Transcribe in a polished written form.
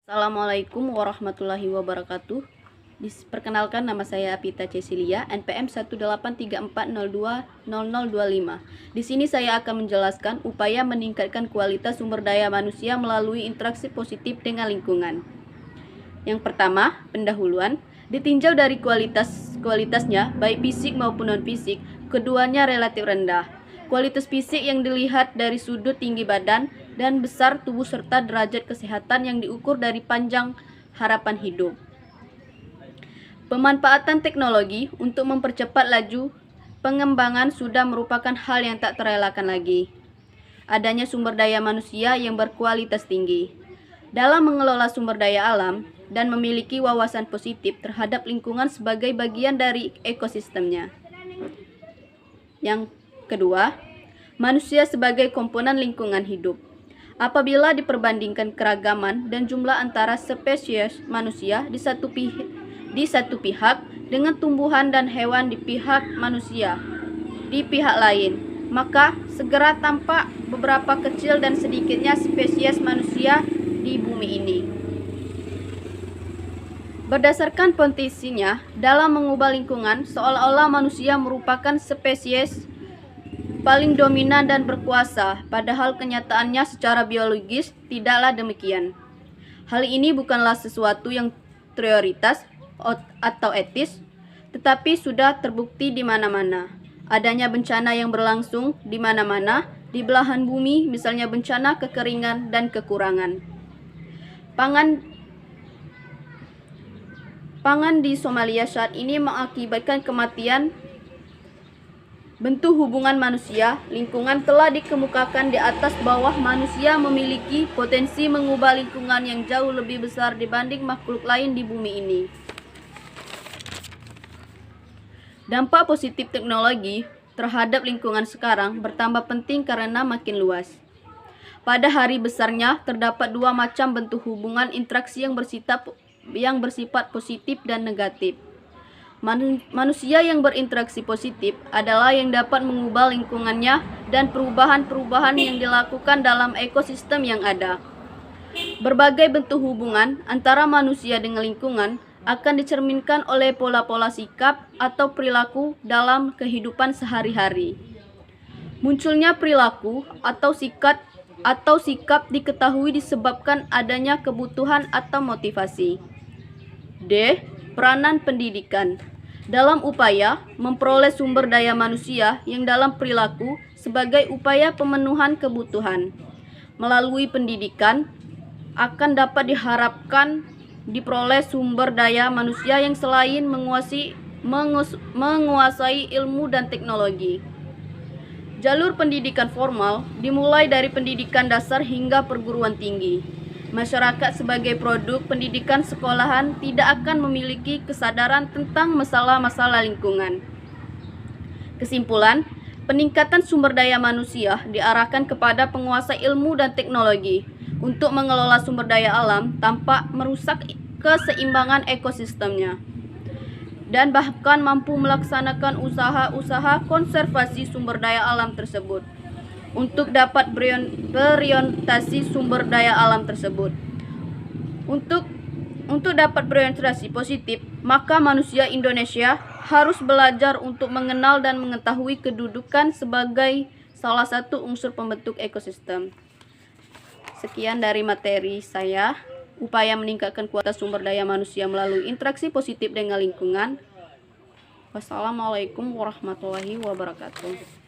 Assalamualaikum warahmatullahi wabarakatuh. Perkenalkan, nama saya Apita Cecilia, NPM 18340200025. Di sini saya akan menjelaskan upaya meningkatkan kualitas sumber daya manusia melalui interaksi positif dengan lingkungan. Yang pertama, pendahuluan. Ditinjau dari kualitasnya, baik fisik maupun non-fisik, keduanya relatif rendah. Kualitas fisik yang dilihat dari sudut tinggi badan dan besar tubuh serta derajat kesehatan yang diukur dari panjang harapan hidup. Pemanfaatan teknologi untuk mempercepat laju pengembangan sudah merupakan hal yang tak terelakkan lagi. Adanya sumber daya manusia yang berkualitas tinggi. Dalam mengelola sumber daya alam dan memiliki wawasan positif terhadap lingkungan sebagai bagian dari ekosistemnya. Yang kedua, manusia sebagai komponen lingkungan hidup. Apabila diperbandingkan keragaman dan jumlah antara spesies manusia di satu pihak dengan tumbuhan dan hewan di pihak manusia di pihak lain, maka segera tampak beberapa kecil dan sedikitnya spesies manusia di bumi ini. Berdasarkan potensinya dalam mengubah lingkungan, seolah-olah manusia merupakan spesies paling dominan dan berkuasa, padahal kenyataannya secara biologis tidaklah demikian. Hal ini bukanlah sesuatu yang prioritas atau etis, tetapi sudah terbukti di mana-mana. Adanya bencana yang berlangsung di mana-mana, di belahan bumi, misalnya bencana kekeringan dan kekurangan pangan di Somalia saat ini mengakibatkan kematian. Bentuk hubungan manusia, lingkungan telah dikemukakan di atas bawah. Manusia memiliki potensi mengubah lingkungan yang jauh lebih besar dibanding makhluk lain di bumi ini. Dampak positif teknologi terhadap lingkungan sekarang bertambah penting karena makin luas. Pada hari besarnya terdapat dua macam bentuk hubungan interaksi yang bersifat positif dan negatif. Manusia yang berinteraksi positif adalah yang dapat mengubah lingkungannya dan perubahan-perubahan yang dilakukan dalam ekosistem yang ada. Berbagai bentuk hubungan antara manusia dengan lingkungan akan dicerminkan oleh pola-pola sikap atau perilaku dalam kehidupan sehari-hari. Munculnya perilaku atau sikap diketahui disebabkan adanya kebutuhan atau motivasi. D. Peranan pendidikan dalam upaya memperoleh sumber daya manusia yang dalam perilaku sebagai upaya pemenuhan kebutuhan. Melalui pendidikan akan dapat diharapkan diperoleh sumber daya manusia yang selain menguasai ilmu dan teknologi. Jalur pendidikan formal dimulai dari pendidikan dasar hingga perguruan tinggi. Masyarakat sebagai produk pendidikan sekolahan tidak akan memiliki kesadaran tentang masalah-masalah lingkungan. Kesimpulan, peningkatan sumber daya manusia diarahkan kepada penguasaan ilmu dan teknologi untuk mengelola sumber daya alam tanpa merusak keseimbangan ekosistemnya, dan bahkan mampu melaksanakan usaha-usaha konservasi sumber daya alam tersebut. Untuk dapat berorientasi sumber daya alam tersebut. Untuk dapat berorientasi positif, maka manusia Indonesia harus belajar untuk mengenal dan mengetahui kedudukan sebagai salah satu unsur pembentuk ekosistem. Sekian dari materi saya, upaya meningkatkan kualitas sumber daya manusia melalui interaksi positif dengan lingkungan. Wassalamualaikum warahmatullahi wabarakatuh.